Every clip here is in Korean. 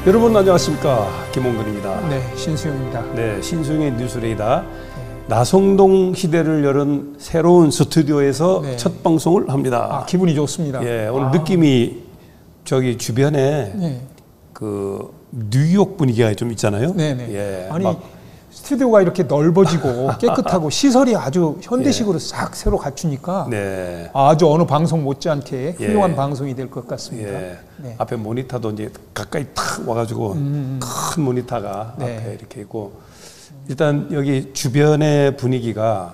여러분 안녕하십니까, 김홍근입니다. 네, 신수영입니다. 네, 신수영의 뉴스레이다. 나성동 시대를 여는 새로운 스튜디오에서 네. 첫 방송을 합니다. 아, 기분이 좋습니다. 예, 오늘 느낌이 저기 주변에 네. 그 뉴욕 분위기가 좀 있잖아요. 네네. 예, 아니 막, 스튜디오가 이렇게 넓어지고 깨끗하고 시설이 아주 현대식으로 싹 새로 갖추니까 네, 아주 어느 방송 못지않게 훌륭한 예. 방송이 될 것 같습니다. 예, 네. 앞에 모니터도 이제 가까이 탁 와가지고 큰 모니터가 네. 앞에 이렇게 있고, 일단 여기 주변의 분위기가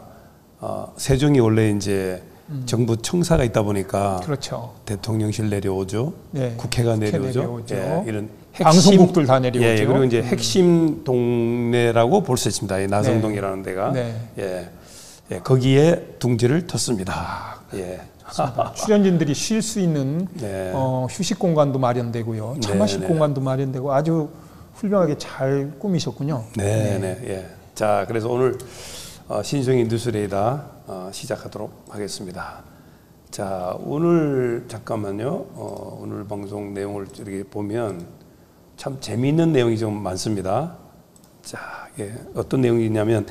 세종이 원래 이제 정부 청사가 있다 보니까 그렇죠. 대통령실 내려오죠, 네. 국회가 국회 내려오죠, 내려오죠. 예, 이런 방송국들 다 내려오죠. 예, 그리고 이제 핵심 동네라고 볼 수 있습니다. 이 나성동이라는 데가. 네. 예, 예, 거기에 둥지를 텄습니다. 예. 출연진들이 쉴 수 있는 네. 휴식 공간도 마련되고요. 차 네, 마실 네. 공간도 마련되고 아주 훌륭하게 잘 꾸미셨군요. 네, 네, 예. 자, 그래서 오늘 신수영의 뉴스레이다 시작하도록 하겠습니다. 자, 오늘 잠깐만요. 오늘 방송 내용을 이렇게 보면 참 재미있는 내용이 좀 많습니다. 자, 예. 어떤 내용이냐면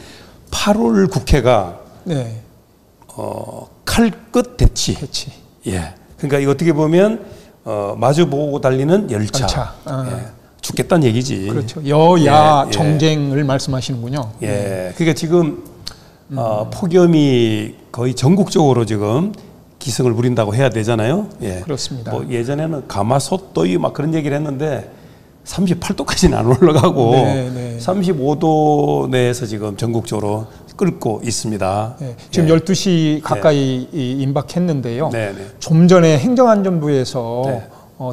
8월 국회가 네. 칼끝 대치. 그렇지. 예. 그러니까 이거 어떻게 보면 마주 보고 달리는 열차. 열차. 예. 죽겠다는 얘기지. 그렇죠. 여야 예, 예. 정쟁을 말씀하시는군요. 예. 그러니까 지금 폭염이 거의 전국적으로 지금 기승을 부린다고 해야 되잖아요. 예. 그렇습니다. 뭐 예전에는 가마솥더위 막 그런 얘기를 했는데 38도까지는 안 올라가고 네, 네. 35도 내에서 지금 전국적으로 끓고 있습니다. 네, 지금 예. 12시 가까이 임박했는데요. 네, 네. 좀 전에 행정안전부에서 네.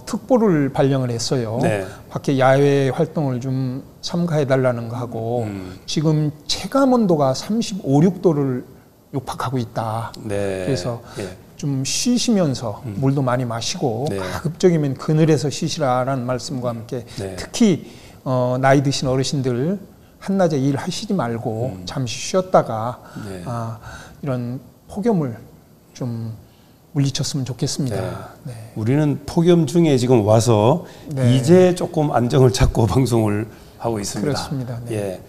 특보를 발령을 했어요. 네. 밖에 야외 활동을 좀 삼가해달라는 거 하고 지금 체감 온도가 35, 6도를 육박하고 있다. 네. 그래서 예. 좀 쉬시면서 물도 많이 마시고 네. 가급적이면 그늘에서 쉬시라라는 말씀과 함께 네. 특히 나이 드신 어르신들 한낮에 일하시지 말고 잠시 쉬었다가 네. 이런 폭염을 좀 물리쳤으면 좋겠습니다. 네. 네. 우리는 폭염 중에 지금 와서 네. 이제 조금 안정을 찾고 방송을 하고 있습니다. 그렇습니다. 네. 예.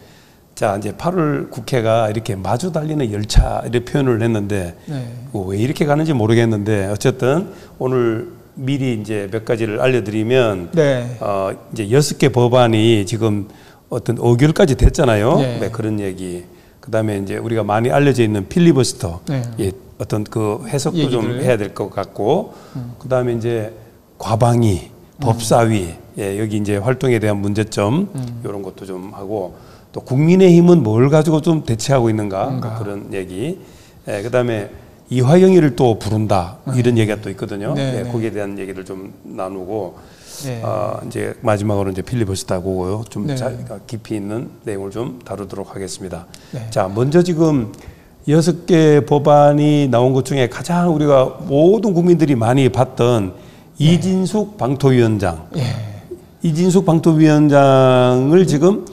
자, 이제 8월 국회가 이렇게 마주 달리는 열차 이렇게 표현을 했는데 네. 왜 이렇게 가는지 모르겠는데 어쨌든 오늘 미리 이제 몇 가지를 알려드리면 네. 이제 6개 법안이 지금 어떤 의결까지 됐잖아요. 네. 네, 그런 얘기. 그다음에 이제 우리가 많이 알려져 있는 필리버스터. 네. 예, 어떤 그 해석도 좀 얘기들. 해야 될 것 같고. 그다음에 이제 과방위, 법사위. 예, 여기 이제 활동에 대한 문제점 이런 것도 좀 하고, 또 국민의힘은 뭘 가지고 좀 대체하고 있는가 뭐 그런 얘기. 예, 그다음에 이화영이를 또 부른다 이런 얘기가 또 있거든요. 네, 예, 네. 거기에 대한 얘기를 좀 나누고. 네. 이제 마지막으로 이제 필리버스터하고 좀 네. 깊이 있는 내용을 좀 다루도록 하겠습니다. 네. 자, 먼저 지금 6개 법안이 나온 것 중에 가장 우리가 모든 국민들이 많이 봤던 이진숙 방통위원장. 예. 이진숙 방통위원장을 지금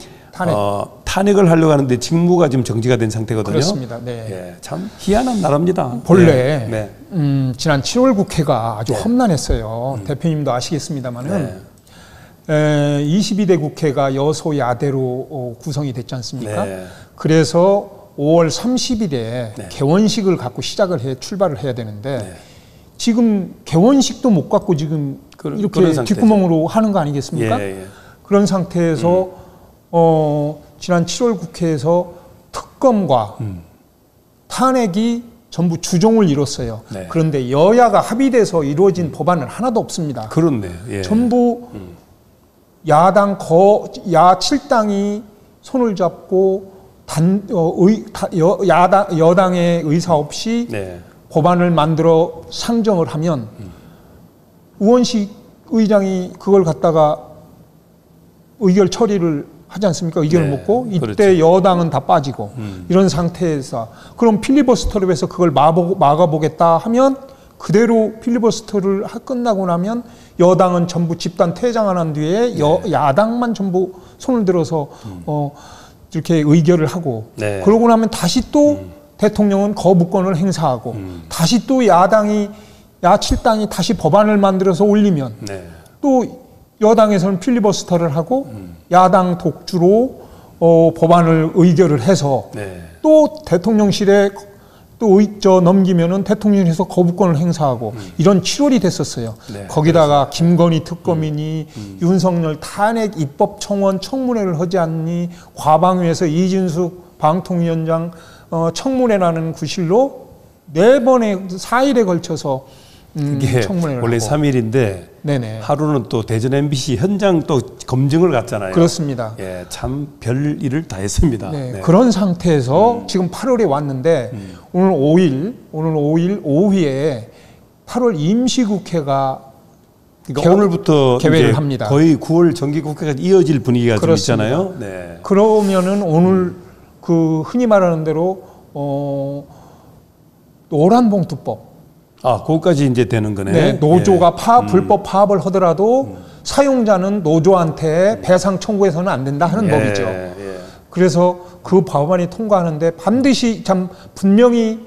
탄핵을 하려고 하는데 직무가 지금 정지가 된 상태거든요. 그렇습니다. 네. 예, 참 희한한 나라입니다. 본래 네. 지난 7월 국회가 아주 험난했어요. 대표님도 아시겠습니다만은 22대 국회가 여소야대로 구성이 됐지 않습니까? 네. 그래서 5월 30일에 개원식을 갖고 출발을 해야 되는데 지금 개원식도 못 갖고 지금 이렇게 뒷구멍으로 하는 거 아니겠습니까? 예, 예. 그런 상태에서 지난 7월 국회에서 특검과 탄핵이 전부 주종을 이뤘어요. 네. 그런데 여야가 합의돼서 이루어진 법안은 하나도 없습니다. 그렇네. 예. 전부 야 7당이 손을 잡고 여당의 의사 없이 네. 법안을 만들어 상정을 하면 우원식 의장이 그걸 갖다가 의결 처리를 하지 않습니까? 의견을 네, 묻고 이때 그렇죠. 여당은 다 빠지고 이런 상태에서 그럼 필리버스터를 해서 그걸 막아보겠다 하면 그대로 필리버스터를 끝나고 나면 여당은 전부 집단 퇴장을 한 뒤에 야당만 전부 손을 들어서 이렇게 의결을 하고 그러고 나면 다시 또 대통령은 거부권을 행사하고 다시 또 야 7당이 다시 법안을 만들어서 올리면 또 여당에서는 필리버스터를 하고 야당 독주로 법안을 의결을 해서 네. 또 대통령실에 또 넘기면은 대통령실에서 거부권을 행사하고 이런 7월이 됐었어요. 네, 거기다가 김건희 특검이니 윤석열 탄핵 입법청원 청문회를 하지 않니 과방위에서 이진숙 방통위원장 청문회라는 구실로 4번에 4일에 걸쳐서 이게 청문회를 원래 하고. 3일인데 네네. 하루는 또 대전 MBC 현장 또 검증을 갔잖아요. 그렇습니다. 예, 참 별 일을 다 했습니다. 네, 네. 그런 상태에서 지금 8월에 왔는데 오늘 5일 오후에 8월 임시국회가 그러니까 오늘부터 개회를 이제 합니다. 거의 9월 정기국회가 이어질 분위기가 좀 그렇습니다. 있잖아요. 네. 그러면은 오늘 그 흔히 말하는 대로 노란봉투법, 그거까지 이제 되는 거네. 네, 노조가 불법 파업을 하더라도 사용자는 노조한테 배상 청구해서는 안 된다 하는 법이죠. 예. 그래서 그 법안이 통과하는데 반드시 분명히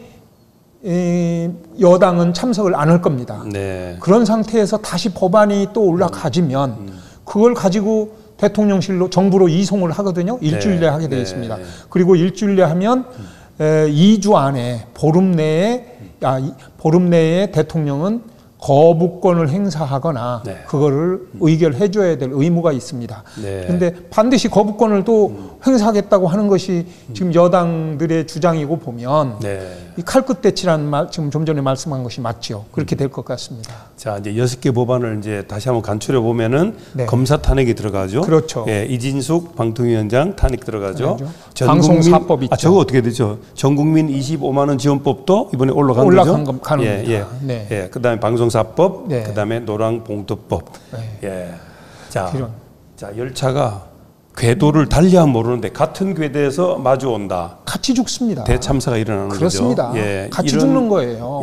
여당은 참석을 안 할 겁니다. 네. 그런 상태에서 다시 법안이 또 올라가지면 그걸 가지고 대통령실로 정부로 이송을 하거든요. 일주일 내에 하게 되어 있습니다. 그리고 일주일 내에 하면 2주 안에 보름 내에 대통령은 거부권을 행사하거나 네. 그거를 의결해 줘야 될 의무가 있습니다. 네. 그런데 반드시 거부권을 또 행사하겠다고 하는 것이 지금 여당들의 주장이고 보면 네. 이 칼끝대치라는 말 지금 좀 전에 말씀한 것이 맞죠. 그렇게 될 것 같습니다. 자, 이제 6개 법안을 이제 다시 한번 간추려 보면은 네. 검사 탄핵이 들어가죠. 그렇죠. 예, 이진숙 방통위원장 탄핵 들어가죠. 방송사법 있죠. 저거 어떻게 되죠? 전국민 25만 원 지원법도 이번에 올라간 거죠. 가능합니다. 네. 예. 그다음에 방송사법, 네. 그다음에 노랑봉투법. 네. 예. 자, 이런. 열차가 궤도를 달리야 모르는데 같은 궤도에서 마주 온다. 같이 죽습니다. 대참사가 일어나는 그렇습니다. 거죠. 예, 같이 죽는 거예요.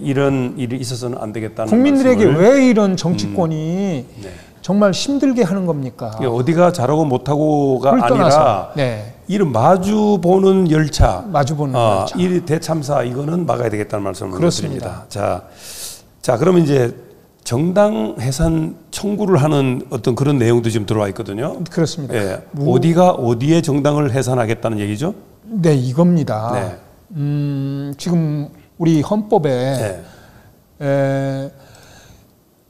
이런 일이 있어서는 안 되겠다는 국민들에게 말씀을. 왜 이런 정치권이 네. 정말 힘들게 하는 겁니까? 이게 어디가 잘하고 못하고가 그걸 떠나서. 아니라 네. 이런 마주 보는 열차, 마주보는 열차. 이 대참사 이거는 막아야 되겠다는 말씀을 그렇습니다. 드립니다. 자, 그러면 이제 정당 해산 청구를 하는 어떤 그런 내용도 지금 들어와 있거든요. 그렇습니다. 예, 어디에 정당을 해산하겠다는 얘기죠? 네, 이겁니다. 네. 지금 우리 헌법에 네.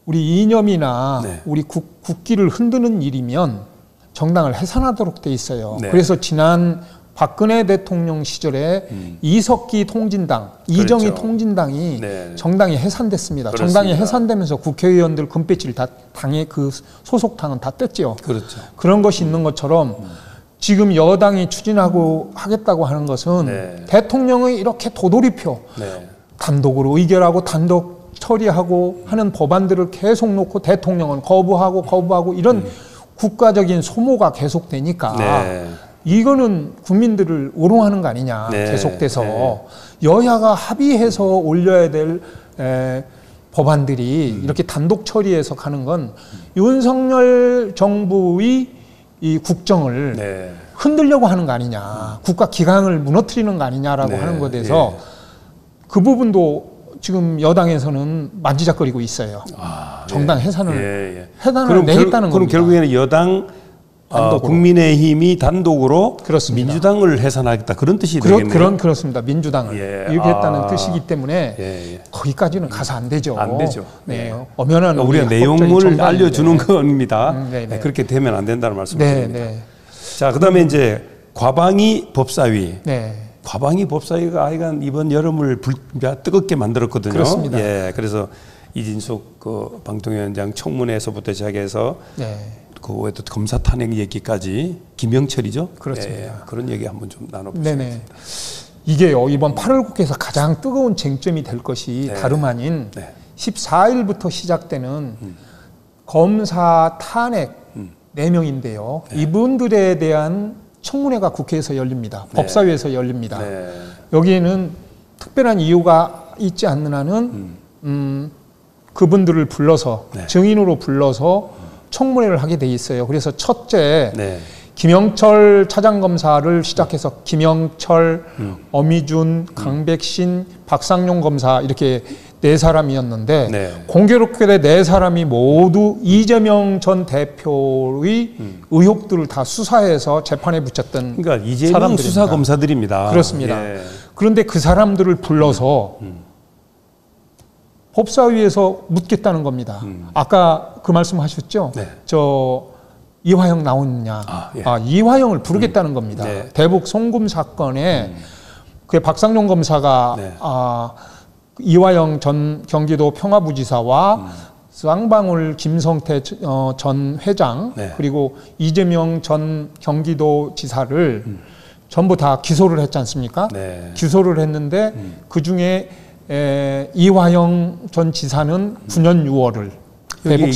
우리 이념이나 네. 우리 국기를 흔드는 일이면 정당을 해산하도록 돼 있어요. 네. 그래서 지난 박근혜 대통령 시절에 이석기 통진당, 이정희 그렇죠. 통진당이 네. 정당이 해산됐습니다. 그렇습니다. 정당이 해산되면서 국회의원들 금배지를 다 당의 그 소속당은 다 뗐죠. 그렇죠. 그런 것이 있는 것처럼 지금 여당이 추진하고 하겠다고 하는 것은 네. 대통령의 이렇게 도돌이표 네. 단독으로 의결하고 단독 처리하고 하는 법안들을 계속 놓고 대통령은 거부하고 이런 국가적인 소모가 계속되니까 네. 이거는 국민들을 우롱하는 거 아니냐. 네. 계속돼서 네. 여야가 합의해서 올려야 될 법안들이 이렇게 단독 처리해서 가는 건 윤석열 정부의 이 국정을 네. 흔들려고 하는 거 아니냐. 국가 기강을 무너뜨리는 거 아니냐라고 네. 하는 것에 대해서 그 부분도 지금 여당에서는 만지작거리고 있어요. 정당 해산을 해산을 내겠다는 그럼 겁니다. 결국에는 여당 국민의힘이 단독으로 그렇습니다. 민주당을 해산하겠다 그런 뜻이 되겠네요. 그렇습니다. 민주당을 이렇게 했다는 뜻이기 때문에 거기까지는 가서 안 되죠. 안 되죠. 네, 엄연한 우리가 내용을 알려주는 겁니다. 네네. 그렇게 되면 안 된다는 말씀을 네, 드립니다. 네. 자, 그다음에 이제 과방위 법사위. 네. 과방위 법사위가 하여간 이번 여름을 뜨겁게 만들었거든요. 그렇습니다. 예, 그래서 이진숙 그 방통위원장 청문회에서부터 시작해서 그 외에도 검사 탄핵 얘기까지 김영철이죠. 그렇습니다. 예, 그런 얘기 한번 좀 나눠보겠습니다. 네네. 이게요 이번 8월 국회에서 가장 뜨거운 쟁점이 될 것이 다름 아닌 14일부터 시작되는 검사 탄핵 4명인데요. 이분들에 대한 청문회가 국회에서 열립니다. 법사위에서 열립니다. 여기에는 특별한 이유가 있지 않는 한은 그분들을 불러서 증인으로 불러서 청문회를 하게 돼 있어요. 그래서 첫째 김영철 차장검사를 시작해서 김영철, 어미준, 강백신, 박상용 검사 이렇게 네 사람이었는데 네. 공교롭게 네 사람이 모두 이재명 전 대표의 의혹들을 다 수사해서 재판에 붙였던 그러니까 이재명 사람들입니다. 수사 검사들입니다. 그렇습니다. 예. 그런데 그 사람들을 불러서 법사위에서 묻겠다는 겁니다. 아까 그 말씀하셨죠? 네. 저 이화영 나오느냐? 예. 이화영을 부르겠다는 겁니다. 네. 대북 송금 사건에 그 박상용 검사가 네. 이화영 전 경기도 평화부지사와 쌍방울 김성태 전 회장 네. 그리고 이재명 전 경기도지사를 전부 다 기소를 했지 않습니까? 네. 기소를 했는데 그 중에 이화영 전 지사는 9년 6월을 여기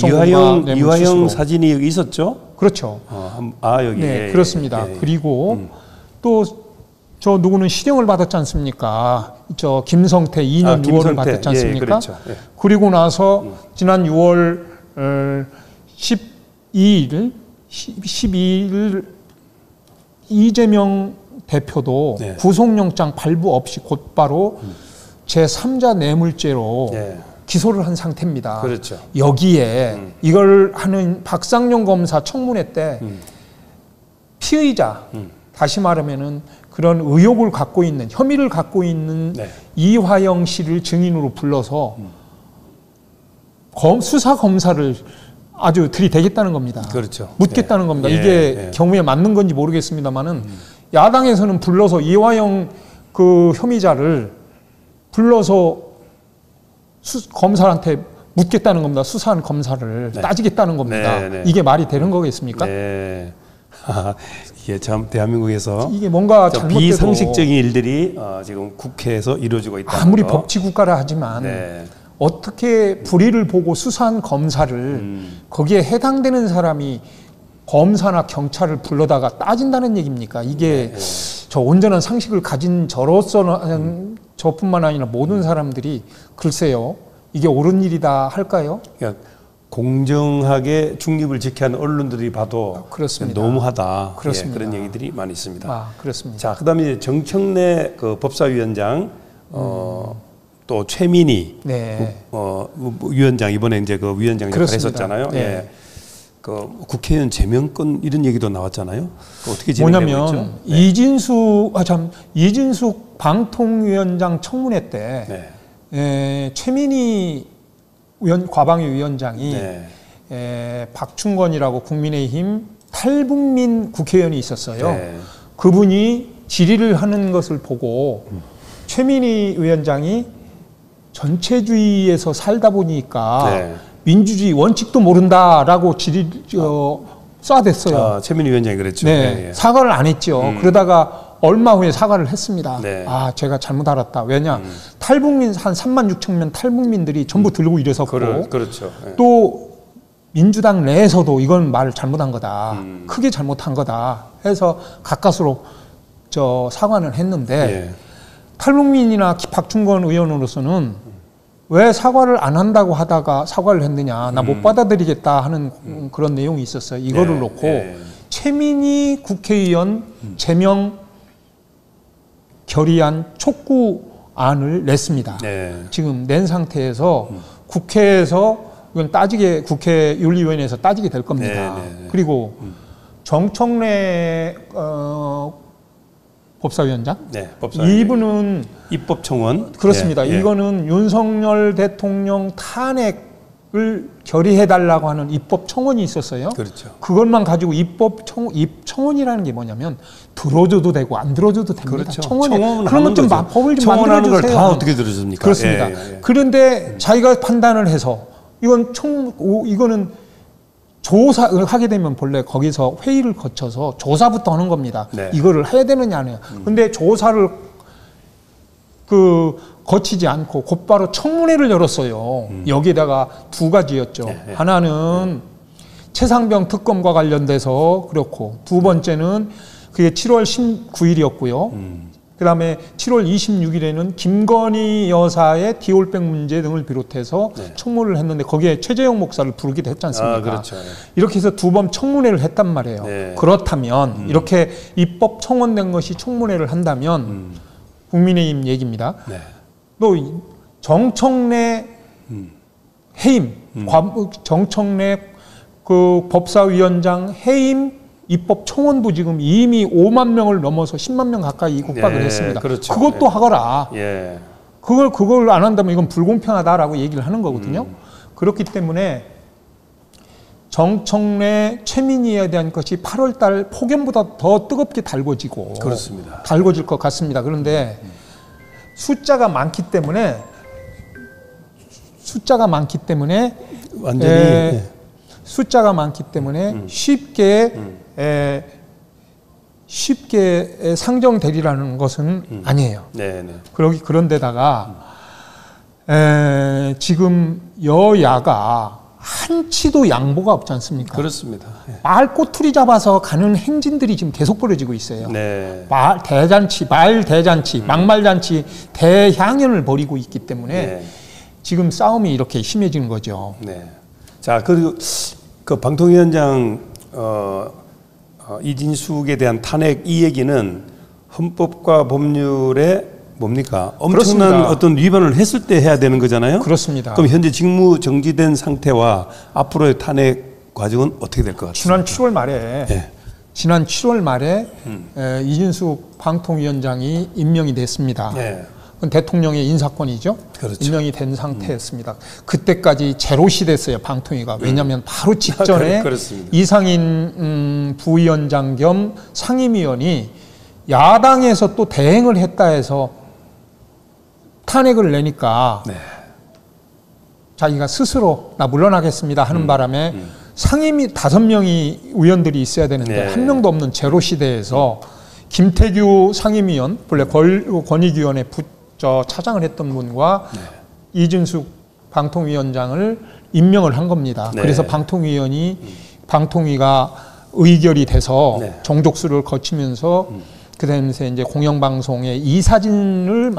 이화영 사진이 여기 있었죠? 그렇죠. 여기. 네, 예, 그렇습니다. 예, 예. 그리고 또 저 누구는 실형을 받았지 않습니까? 저 김성태 2년 6월을 김성태. 받았지 않습니까? 예, 그렇죠. 예. 그리고 나서 지난 6월 12일 이재명 대표도 네. 구속영장 발부 없이 곧바로 제3자 뇌물죄로 예. 기소를 한 상태입니다. 그렇죠. 여기에 이걸 하는 박상용 검사 청문회 때 피의자, 다시 말하면은 그런 의혹을 갖고 있는, 혐의를 갖고 있는 네. 이화영 씨를 증인으로 불러서 수사 검사를 아주 들이대겠다는 겁니다. 그렇죠. 묻겠다는 겁니다. 예, 이게 예. 경우에 맞는 건지 모르겠습니다만은 야당에서는 불러서 이화영 그 혐의자를 불러서 검사한테 묻겠다는 겁니다. 수사한 검사를 네. 따지겠다는 겁니다. 네, 네. 이게 말이 되는 거겠습니까? 네. 이게 참 대한민국에서 이게 뭔가 잘못돼도 비상식적인 일들이 지금 국회에서 이루어지고 있다. 아무리 법치국가라 하지만 네. 어떻게 불의를 보고 수사한 검사를 거기에 해당되는 사람이 검사나 경찰을 불러다가 따진다는 얘기입니까? 이게 저 온전한 상식을 가진 저로서는 저뿐만 아니라 모든 사람들이 글쎄요, 이게 옳은 일이다 할까요? 그러니까 공정하게 중립을 지켜야 하는 언론들이 봐도 그렇습니다. 너무하다. 그렇습니다. 그런 얘기들이 많이 있습니다. 그렇습니다. 자, 그다음에 이제 정청래 그 법사위원장 또 최민희 네. 위원장 이번에 이제 그 위원장 역할 그렇습니다. 했었잖아요. 네. 예. 그 국회의원 제명권 이런 얘기도 나왔잖아요. 어떻게 진행되고 뭐냐면 있죠? 이진숙 방통위원장 청문회 때 최민희 과방위 위원장이 박충건이라고 국민의힘 탈북민 국회의원이 있었어요. 네. 그분이 질의를 하는 것을 보고 최민희 위원장이 전체주의에서 살다 보니까 민주주의 원칙도 모른다라고 쏴댔어요. 최민희 위원장이 그랬죠. 네, 사과를 안 했죠. 그러다가 얼마 후에 사과를 했습니다. 네. 제가 잘못 알았다. 왜냐, 탈북민 한 3만 6천 명 탈북민들이 전부 들고 일어섰고, 그렇죠. 네. 또 민주당 내에서도 이건 말을 잘못한 거다, 크게 잘못한 거다 해서 가까스로 사과는 했는데 탈북민이나 박충건 의원으로서는 왜 사과를 안 한다고 하다가 사과를 했느냐, 나 못 받아들이겠다 하는 그런 내용이 있었어요. 이거를 놓고 최민희 국회의원 제명 결의안 촉구안을 냈습니다. 지금 낸 상태에서 국회에서 이건 국회 윤리위원회에서 따지게 될 겁니다. 그리고 정청래 법사위원장? 이분은 입법청원. 그렇습니다. 이거는 윤석열 대통령 탄핵을 결의해달라고 하는 입법청원이 있었어요. 그렇죠. 그것만 가지고 입청원이라는 게 뭐냐면 들어줘도 되고 안 들어줘도 됩니다. 그렇죠. 청원에 그런 것 좀 법을 좀 청원하는 걸 만들어주세요. 다 어떻게 들어줍니까? 그렇습니다. 그런데 자기가 판단을 해서 이거는 조사를 하게 되면 본래 거기서 회의를 거쳐서 조사부터 하는 겁니다. 이거를 해야 되느냐 안 해요. 근데 조사를 거치지 않고 곧바로 청문회를 열었어요. 여기에다가 두 가지였죠. 하나는 최상병 특검과 관련돼서 그렇고, 두 번째는 그게 7월 19일이었고요. 그 다음에 7월 26일에는 김건희 여사의 디올백 문제 등을 비롯해서 청문회를 했는데 거기에 최재형 목사를 부르기도 했지 않습니까? 그렇죠. 이렇게 해서 두 번 청문회를 했단 말이에요. 그렇다면 이렇게 입법 청원된 것이 청문회를 한다면 국민의힘 얘기입니다. 또 정청래 해임, 정청래 그 법사위원장 해임 입법청원부 지금 이미 5만 명을 넘어서 10만 명 가까이 국박을 예, 했습니다. 그렇죠. 그것도 하거라. 예. 그걸 안 한다면 이건 불공평하다라고 얘기를 하는 거거든요. 그렇기 때문에 정청래 최민희에 대한 것이 8월 달 폭염보다 더 뜨겁게 달궈지고 그렇습니다. 달궈질 것 같습니다. 그런데 숫자가 많기 때문에 완전히 예. 숫자가 많기 때문에 쉽게 상정되리라는 것은 아니에요. 네, 네. 그런데다가 지금 여야가 한치도 양보가 없지 않습니까? 그렇습니다. 예. 말 꼬투리 잡아서 가는 행진들이 지금 계속 벌어지고 있어요. 네. 말 대잔치, 막말잔치, 대향연을 벌이고 있기 때문에 네. 지금 싸움이 이렇게 심해지는 거죠. 네. 자, 그리고 그 방통위원장 이진숙에 대한 탄핵 이 얘기는 헌법과 법률에 뭡니까? 엄청난 그렇습니다. 어떤 위반을 했을 때 해야 되는 거잖아요. 그렇습니다. 그럼 현재 직무 정지된 상태와 앞으로의 탄핵 과정은 어떻게 될 것 같습니까? 지난 7월 말에 이진숙 방통위원장이 임명이 됐습니다. 네. 그건 대통령의 인사권이죠. 그렇죠. 임명이 된 상태였습니다. 그때까지 제로시 됐어요, 방통위가. 왜냐하면 바로 직전에 그렇습니다. 이상인 부위원장 겸 상임위원이 야당에서 또 대행을 했다 해서 탄핵을 내니까 네. 자기가 스스로 나 물러나겠습니다 하는 바람에 상임위 5명이 의원들이 있어야 되는데 네. 한 명도 없는 제로 시대에서 김태규 상임위원, 본래 권익위원회 차장을 했던 분과 이진숙 방통위원장을 임명을 한 겁니다. 네. 그래서 방통위가 의결이 돼서 네. 정족수를 거치면서 그다음에 이제 공영방송의 이사진을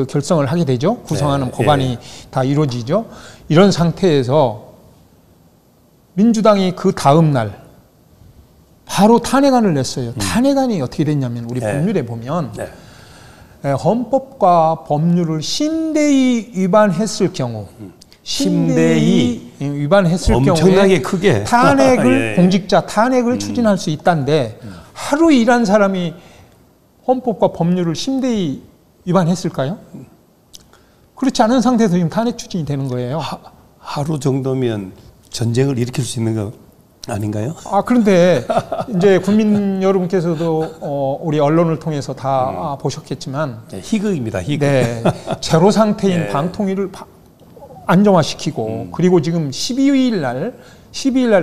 결성을 하게 되죠. 구성하는 네. 법안이 다 이루어지죠. 이런 상태에서 민주당이 그 다음 날 바로 탄핵안을 냈어요. 탄핵안이 어떻게 됐냐면 우리 법률에 보면 헌법과 법률을 심대히 위반했을 경우 심대히 위반했을 엄청나게 경우에 크게 탄핵을 예. 공직자 탄핵을 추진할 수 있다는데 하루 일한 사람이 헌법과 법률을 심대히 위반했을까요? 그렇지 않은 상태에서 지금 탄핵 추진이 되는 거예요. 하루 정도면 전쟁을 일으킬 수 있는 거 아닌가요? 그런데 이제 국민 여러분께서도 우리 언론을 통해서 다 보셨겠지만 네, 희극입니다. 희극. 네, 제로 상태인 네. 방통위를 안정화시키고 그리고 지금 12일 날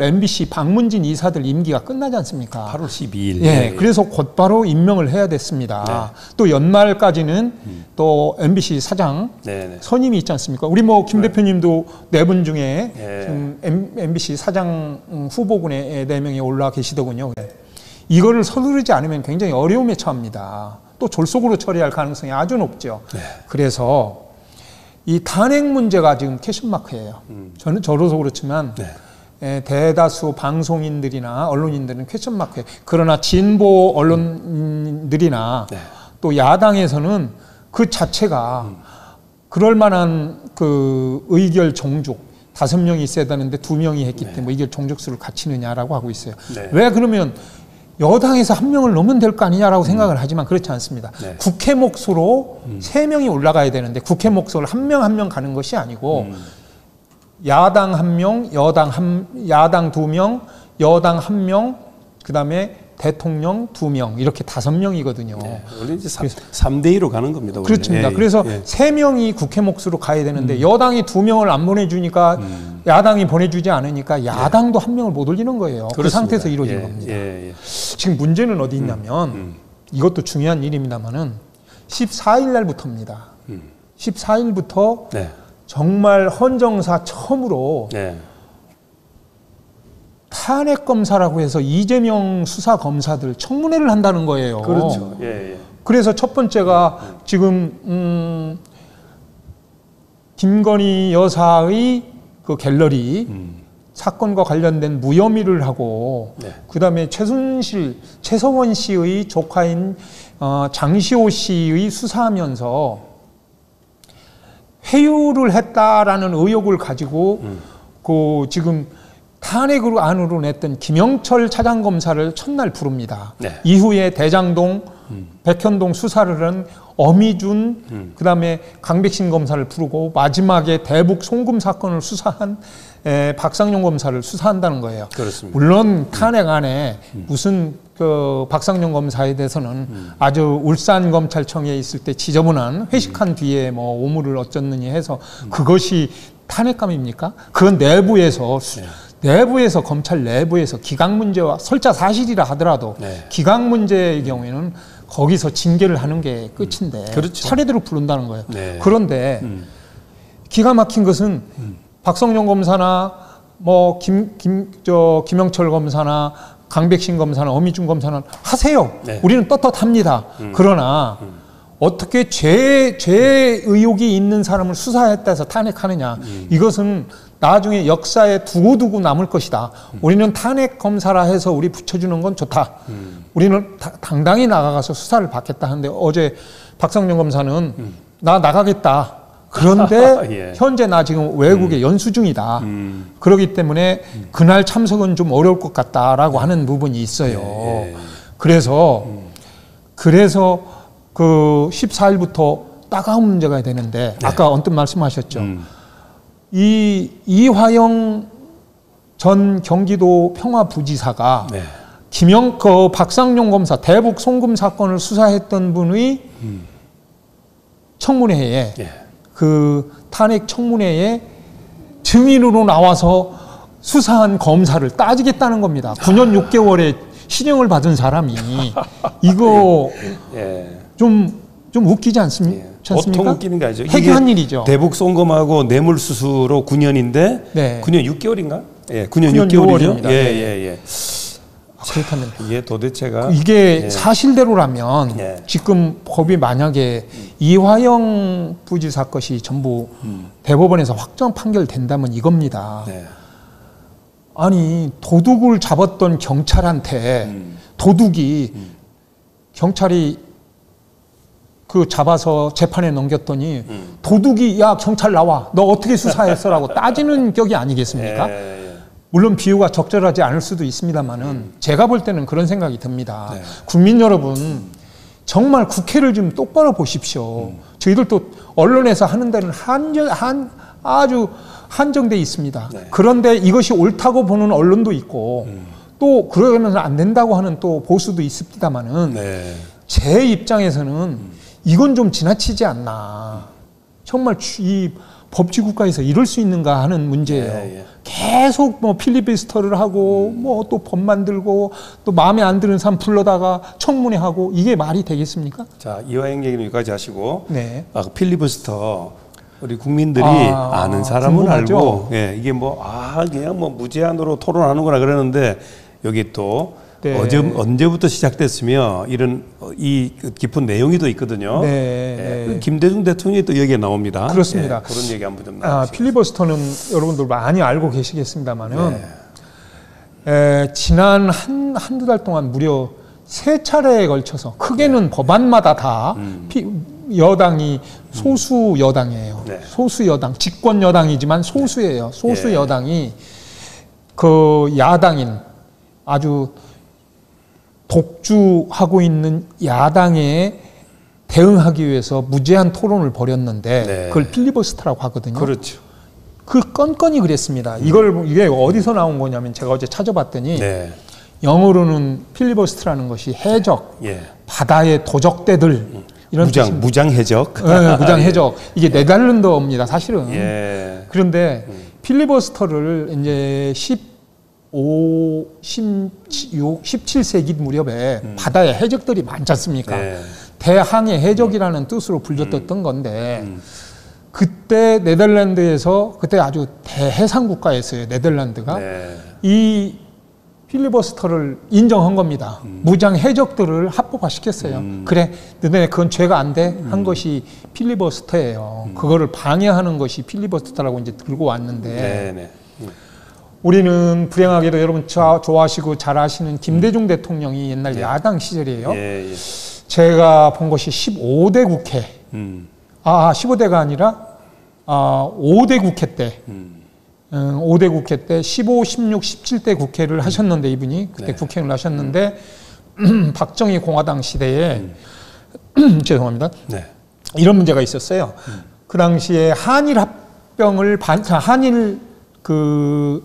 MBC 박문진 이사들 임기가 끝나지 않습니까? 8월 12일. 예, 그래서 곧바로 임명을 해야 됐습니다. 네. 또 연말까지는 또 MBC 사장 선임이 있지 않습니까? 우리 김 대표님도 4분 중에 지금 MBC 사장 후보군에 4명이 올라 계시더군요. 이거를 서두르지 않으면 굉장히 어려움에 처합니다. 또 졸속으로 처리할 가능성이 아주 높죠. 그래서 이 탄핵 문제가 지금 퀘션마크예요. 저로서 그렇지만 대다수 방송인들이나 언론인들은 퀘션마크예요. 그러나 진보 언론들이나 또 야당에서는 그 자체가 그럴 만한 그 의결 종족 5명이 있어야 되는데 2명이 했기 때문에 의결 종족수를 갖추느냐라고 하고 있어요. 왜 그러면 여당에서 1명을 넣으면 될 거 아니냐라고 생각을 하지만 그렇지 않습니다. 국회 몫으로 3명이 올라가야 되는데 국회 몫으로 1명 1명 가는 것이 아니고 야당 1명, 야당 2명, 여당 1명, 그 다음에 대통령 2명 이렇게 5명이거든요. 원래 이제 3대2로 가는 겁니다. 원래. 그렇습니다. 그래서 3명이 국회 몫으로 가야 되는데 여당이 2명을 안 보내주니까 야당이 보내주지 않으니까 야당도 1명을 못 올리는 거예요. 그렇습니다. 그 상태에서 이루어진 겁니다. 지금 문제는 어디 있냐면 이것도 중요한 일입니다만은 14일 날부터입니다. 14일부터 정말 헌정사 처음으로 탄핵 검사라고 해서 이재명 수사 검사들 청문회를 한다는 거예요. 그렇죠. 그래서 첫 번째가 지금 김건희 여사의 그 갤러리 사건과 관련된 무혐의를 하고 그다음에 최서원 씨의 조카인 장시호 씨의 수사하면서 회유를 했다라는 의혹을 가지고 그 지금 탄핵으로 안으로 냈던 김영철 차장검사를 첫날 부릅니다. 네. 이후에 대장동, 백현동 수사를 한 어미준, 그다음에 강백신 검사를 부르고 마지막에 대북 송금 사건을 수사한 박상용 검사를 수사한다는 거예요. 그렇습니다. 물론 탄핵 안에 무슨 그 박상용 검사에 대해서는 아주 울산 검찰청에 있을 때 지저분한 회식한 뒤에 뭐 오물을 어쩌느니 해서 그것이 탄핵감입니까? 그건 내부에서 내부에서 검찰 내부에서 기각 문제와 설자 사실이라 하더라도 네. 기각 문제의 경우에는 거기서 징계를 하는 게 끝인데 그렇죠. 차례대로 부른다는 거예요. 네. 그런데 기가 막힌 것은 박성용 검사나 뭐 김영철 검사나 강백신 검사나 어미준 검사는 하세요. 네. 우리는 떳떳합니다. 그러나 어떻게 죄 의혹이 있는 사람을 수사했다 해서 탄핵하느냐. 이것은 나중에 역사에 두고두고 남을 것이다. 우리는 탄핵 검사라 해서 우리 붙여주는 건 좋다. 우리는 당당히 나가서 수사를 받겠다 하는데 어제 박성용 검사는 나 나가겠다. 그런데 예. 현재 나 지금 외국에 연수 중이다. 그렇기 때문에 그날 참석은 좀 어려울 것 같다라고 하는 부분이 있어요. 예. 그래서 그 14일부터 따가운 문제가 되는데 네. 아까 언뜻 말씀하셨죠. 이 이화영 전 경기도 평화부지사가 네. 박상용 검사 대북 송금 사건을 수사했던 분의 청문회에 예. 그 탄핵 청문회에 증인으로 나와서 수사한 검사를 따지겠다는 겁니다. 9년 6개월에 실형을 받은 사람이 이거 예. 좀 웃기지 않습니까? 보통 웃기는 게 아니죠. 해괴한 일이죠. 대북 송금하고 뇌물수수로 9년인데 네. 9년 6개월인가? 예, 9년 9년 6개월이죠. 6월입니다. 예, 예, 예. 그렇다면 이게 도대체가 이게 예. 사실대로라면 예. 지금 법이 만약에 이화영 부지사 것이 전부 대법원에서 확정 판결된다면 이겁니다. 네. 아니 도둑을 잡았던 경찰한테 도둑이 경찰이 그 잡아서 재판에 넘겼더니 도둑이 야 경찰 나와 너 어떻게 수사했어라고 따지는 격이 아니겠습니까? 예, 예. 물론 비유가 적절하지 않을 수도 있습니다만은 제가 볼 때는 그런 생각이 듭니다. 네. 국민 여러분 정말 국회를 좀 똑바로 보십시오. 저희들도 언론에서 하는 데는 아주 한정돼 있습니다. 네. 그런데 이것이 옳다고 보는 언론도 있고 또 그러면 안 된다고 하는 또 보수도 있습니다만은 네. 제 입장에서는 이건 좀 지나치지 않나. 정말 이 법치국가에서 이럴 수 있는가 하는 문제예요. 예, 예. 계속 뭐 필리버스터를 하고 뭐 또 법 만들고 또 마음에 안 드는 사람 불러다가 청문회 하고 이게 말이 되겠습니까? 자, 이화영 얘기는 여기까지 하시고 네. 그 필리버스터 우리 국민들이 아는 사람은 궁금하죠? 알고 예, 이게 뭐 그냥 뭐 무제한으로 토론하는구나 그러는데 여기 또 네. 언제부터 시작됐으며 이런 이 깊은 내용이 또 있거든요. 네. 예, 김대중 대통령이 또 여기에 나옵니다. 그렇습니다. 예, 그런 얘기 한번 좀 나누시죠. 필리버스터는 여러분들 많이 알고 계시겠습니다만은 지난 한두 달 동안 무려 3차례에 걸쳐서 크게는 법안마다 다 여당이 소수 여당이에요. 네. 소수 여당, 집권 여당이지만 소수예요. 소수 여당이 그 야당인 아주 독주하고 있는 야당에 대응하기 위해서 무제한 토론을 벌였는데 네. 그걸 필리버스터라고 하거든요. 그렇죠. 그 건건이 그랬습니다. 이게 어디서 나온 거냐면 제가 어제 찾아봤더니 네. 영어로는 필리버스터라는 것이 해적, 예. 바다의 도적대들 이런 뜻입니다. 무장 해적. 네, 무장 해적. 이게 네덜란드어입니다, 사실은. 예. 그런데 필리버스터를 이제 17세기 무렵에 바다에 해적들이 많지 않습니까? 네. 대항해 해적이라는 뜻으로 불렸던 건데 그때 네덜란드에서 그때 아주 대해상 국가였어요. 네덜란드가 네. 이 필리버스터를 인정한 겁니다. 무장 해적들을 합법화시켰어요. 그래, 너네 그건 죄가 안 돼 한 것이 필리버스터예요. 그거를 방해하는 것이 필리버스터라고 이제 들고 왔는데 네, 네. 우리는 불행하게도 여러분 좋아하시고 잘 아시는 김대중 대통령이 옛날 야당 시절이에요. 예, 예. 제가 본 것이 15대 국회. 15대가 아니라 5대 국회 때 5대 국회 때 15, 16, 17대 국회를 하셨는데 이분이 그때 네. 국회의원을 하셨는데 박정희 공화당 시대에 죄송합니다. 네. 이런 문제가 있었어요. 그 당시에 한일 합병을 한일 그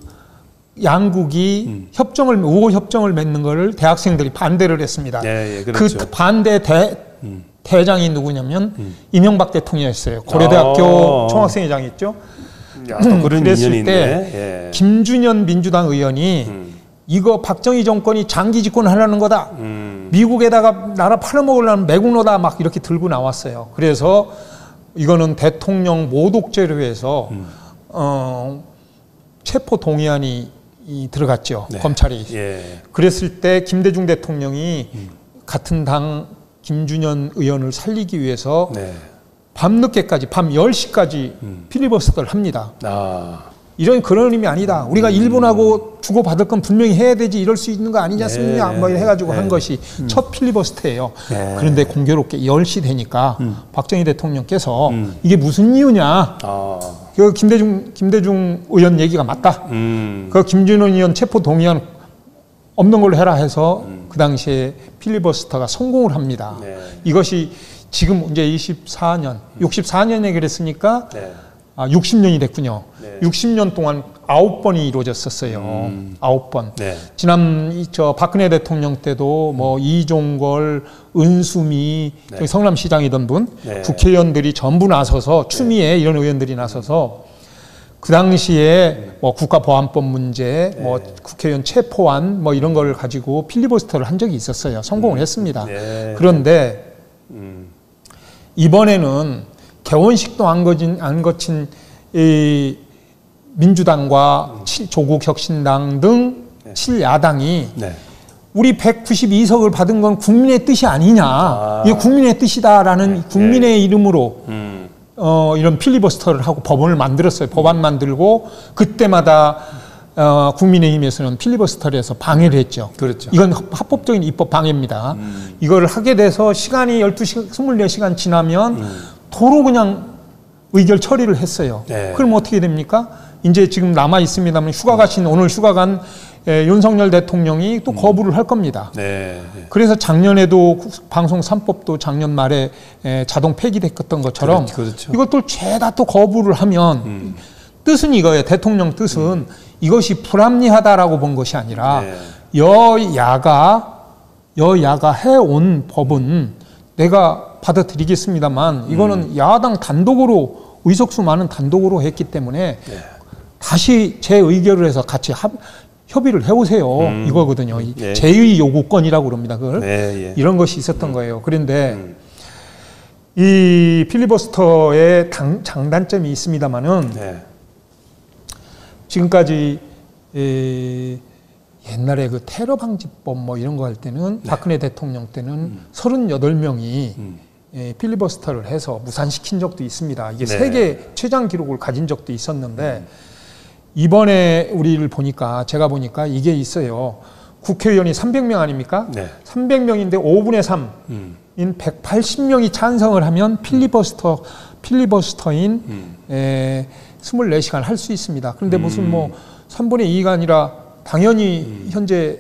양국이 우호 협정을 맺는 거를 대학생들이 반대를 했습니다. 예, 예, 그렇죠. 그 반대 대장이 누구냐면 이명박 대통령이었어요. 고려대학교 총학생회장이 있죠. 야, 또 그런 그랬을 인연인데. 때 예. 김준현 민주당 의원이 이거 박정희 정권이 장기 집권하려는 거다. 미국에다가 나라 팔아먹으려는 매국노다 막 이렇게 들고 나왔어요. 그래서 이거는 대통령 모독죄로 해서 체포 동의안이 들어갔죠. 네. 검찰이. 예. 그랬을 때 김대중 대통령이 같은 당 김준현 의원을 살리기 위해서 네. 밤늦게까지 밤 10시까지 필리버스터를 합니다. 이런 그런 의미 아니다. 우리가 일본하고 주고받을 건 분명히 해야 되지 이럴 수 있는 거 아니지 않습니까? 네, 뭐 해가지고 네. 한 것이 첫 필리버스터예요. 네. 그런데 공교롭게 10시 되니까 박정희 대통령께서 이게 무슨 이유냐? 그 김대중 의원 얘기가 맞다. 그 김준현 의원 체포 동의안 없는 걸로 해라 해서 그 당시에 필리버스터가 성공을 합니다. 네. 이것이 지금 이제 24년, 64년에 그랬으니까 네. 60년이 됐군요. 네. 60년 동안 9번이 이루어졌었어요. 9번. 네. 지난 박근혜 대통령 때도 뭐 이종걸, 은수미, 네. 저기 성남시장이던 분, 네. 국회의원들이 전부 나서서 추미애 이런 의원들이 나서서 그 당시에 뭐 국가보안법 문제, 뭐 국회의원 체포안 뭐 이런 걸 가지고 필리버스터를 한 적이 있었어요. 성공을 했습니다. 네. 그런데 이번에는 개원식도 안 거친 이 민주당과 조국 혁신당 등 7야당이 네. 우리 192석을 받은 건 국민의 뜻이 아니냐. 이게 국민의 뜻이다라는 국민의 이름으로 이런 필리버스터를 하고 법원을 만들었어요. 법안 만들고 그때마다 국민의힘에서는 필리버스터를 해서 방해를 했죠. 그렇죠. 이건 합법적인 입법 방해입니다. 이걸 하게 돼서 시간이 12시간, 24시간 지나면 도로 그냥 의결 처리를 했어요. 네. 그럼 어떻게 됩니까? 이제 지금 남아 있습니다만 휴가 가신 오늘 휴가 간 윤석열 대통령이 또 거부를 할 겁니다. 네. 그래서 작년에도 방송 3법도 작년 말에 자동 폐기됐던 것처럼 그렇죠. 이것도 죄다 또 거부를 하면 뜻은 이거예요. 대통령 뜻은 이것이 불합리하다라고 본 것이 아니라 네. 여야가 해온 법은 내가 받아들이겠습니다만 이거는 야당 단독으로 의석수 많은 단독으로 했기 때문에 다시 재의결을 해서 같이 협의를 해오세요. 이거거든요. 네. 제의 요구권이라고 그럽니다. 그걸. 네, 예. 이런 것이 있었던 거예요. 그런데 이 필리버스터의 장단점이 있습니다만은 네. 지금까지 옛날에 그 테러 방지법 뭐 이런 거 할 때는 박근혜 대통령 때는 38명이 필리버스터를 해서 무산시킨 적도 있습니다. 이게 네. 세계 최장 기록을 가진 적도 있었는데 이번에 우리를 보니까 제가 보니까 이게 있어요. 국회의원이 300명 아닙니까? 네. 300명인데 5분의 3인 180명이 찬성을 하면 필리버스터인 24시간 할 수 있습니다. 그런데 무슨 뭐 3분의 2가 아니라 당연히 현재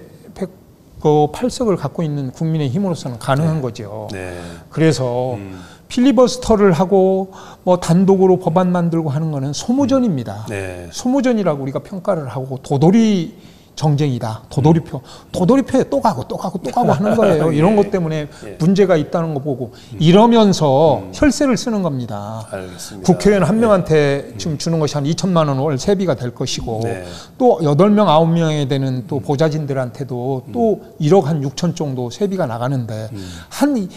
108석을 갖고 있는 국민의힘으로서는 가능한 거죠. 네. 그래서 필리버스터를 하고 뭐 단독으로 법안 만들고 하는 거는 소모전입니다. 네. 소모전이라고 우리가 평가를 하고 도돌이 정쟁이다. 도돌이표에 또 가고 하는 거예요. 이런 것 때문에 문제가 있다는 거 보고 이러면서 혈세를 쓰는 겁니다. 알겠습니다. 국회의원 한 명한테 지금 주는 것이 한 2천만 원 월 세비가 될 것이고 네. 또 8명, 9명에 되는 또 보좌진들한테도 또 1억 한 6천 정도 세비가 나가는데 한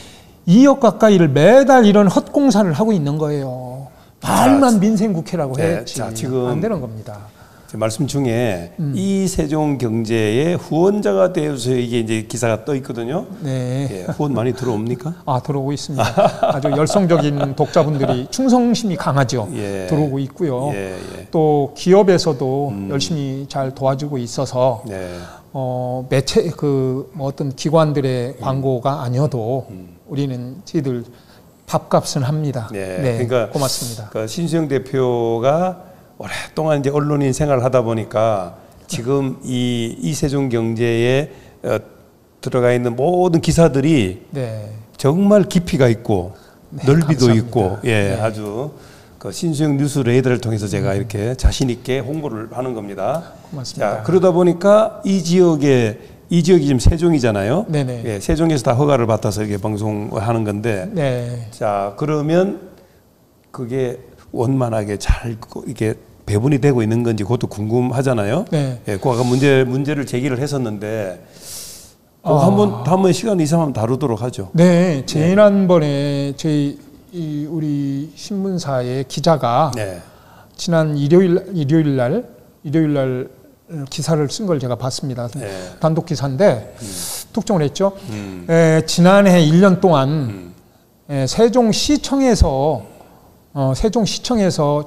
2억 가까이를 매달 이런 헛공사를 하고 있는 거예요. 말만 민생국회라고 네, 했지 자, 지금 안 되는 겁니다. 말씀 중에 이세종 경제의 후원자가 되어서 이게 이제 기사가 떠 있거든요. 네. 예, 후원 많이 들어옵니까? 들어오고 있습니다. 아주 열성적인 독자분들이 충성심이 강하죠. 예. 들어오고 있고요. 예. 또 기업에서도 열심히 잘 도와주고 있어서 네. 매체 뭐 어떤 기관들의 광고가 아니어도 우리는 저희들 밥값은 합니다. 네, 네, 그러니까 고맙습니다. 그 신수영 대표가 오랫동안 이제 언론인 생활을 하다 보니까 지금 이 세종 경제에 들어가 있는 모든 기사들이 네. 정말 깊이가 있고 네, 넓이도 감사합니다. 있고 예, 네. 아주 그 신수영 뉴스레이더를 통해서 제가 이렇게 자신 있게 홍보를 하는 겁니다. 고맙습니다. 자, 그러다 보니까 이 지역이 지금 세종이잖아요. 네네. 예, 세종에서 다 허가를 받아서 이렇게 방송을 하는 건데, 네. 자 그러면 그게 원만하게 잘 이게 배분이 되고 있는 건지 그것도 궁금하잖아요. 네. 예, 그거 아까 문제를 제기를 했었는데, 한번 시간 이상하면 다루도록 하죠. 네, 지난번에 저희 우리 신문사의 기자가 네. 지난 일요일 날 기사를 쓴 걸 제가 봤습니다. 네. 단독 기사인데 특종을 했죠. 지난해 1년 동안 세종시청에서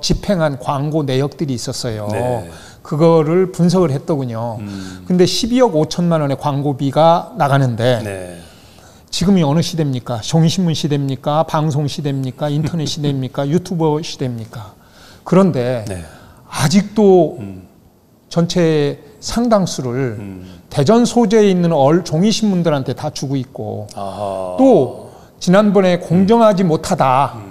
집행한 광고 내역들이 있었어요. 네. 그거를 분석을 했더군요. 근데 12억 5천만 원의 광고비가 나가는데 네. 지금이 어느 시대입니까? 종이신문 시대입니까? 방송 시대입니까? 인터넷 시대입니까? 유튜버 시대입니까? 그런데 네. 아직도 전체 상당수를 대전 소재에 있는 종이신문들한테 다 주고 있고 아하. 또 지난번에 공정하지 못하다.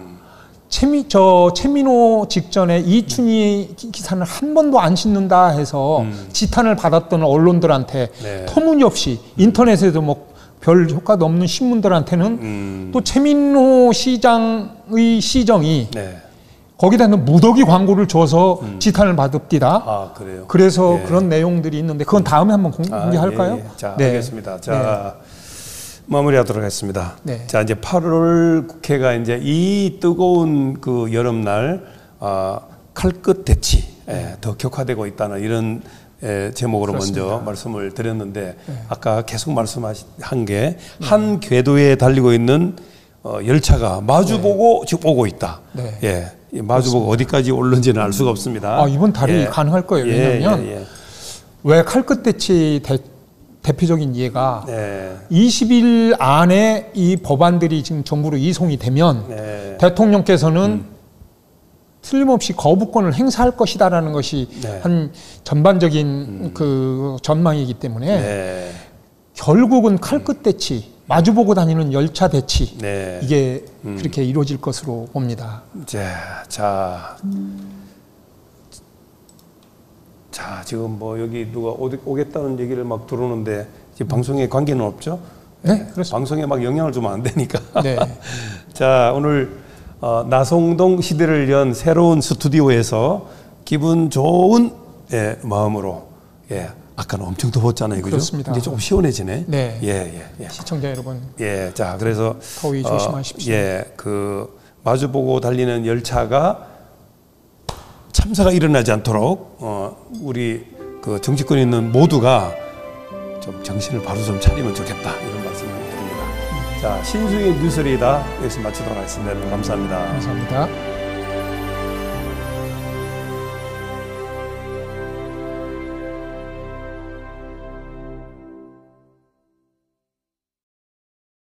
최민호 직전에 이춘희 기사는 한 번도 안 싣는다 해서 지탄을 받았던 언론들한테 네. 터무니없이 인터넷에도 뭐 별 효과도 없는 신문들한테는 또 최민호 시장의 시정이 네. 거기다 무더기 광고를 줘서 지탄을 받읍디다. 아, 그래요. 그래서 예. 그런 내용들이 있는데 그건 다음에 한번 공개할까요? 예, 예. 자, 네. 알겠습니다. 자, 마무리하도록 하겠습니다. 네. 자, 이제 8월 국회가 이제 이 뜨거운 그 여름날 칼끝 대치 더 격화되고 있다는 이런 제목으로 그렇습니다. 먼저 말씀을 드렸는데 아까 계속 말씀한 게 한 궤도에 달리고 있는 열차가 마주보고 지금 오고 있다. 네. 예, 이 마주보고 어디까지 올는지는 알 수가 없습니다. 이번 달이 가능할 거예요. 왜냐하면 왜 칼끝 대치 대표적인 예가 20일 안에 이 법안들이 지금 정부로 이송이 되면 대통령께서는 틀림없이 거부권을 행사할 것이다라는 것이 한 전반적인 그 전망이기 때문에 결국은 칼끝 대치, 마주보고 다니는 열차 대치 이게 그렇게 이루어질 것으로 봅니다. 자, 지금 뭐 여기 누가 오겠다는 얘기를 막 들어오는데 지금 방송에 관계는 없죠? 네, 그렇습니다. 방송에 막 영향을 주면 안 되니까. 네. 자, 오늘 나송동 시대를 연 새로운 스튜디오에서 기분 좋은 마음으로 아까는 엄청 더웠잖아요, 그죠? 그렇습니다. 이제 조금 시원해지네. 네. 예. 시청자 여러분. 자, 그래서 더위 조심하십시오. 그 마주보고 달리는 열차가 참사가 일어나지 않도록 우리 그 정치권에 있는 모두가 좀 정신을 바로 좀 차리면 좋겠다 이런 말씀을 드립니다. 자, 신수의 뉴스리다 여기서 마치도록 하겠습니다. 감사합니다. 감사합니다.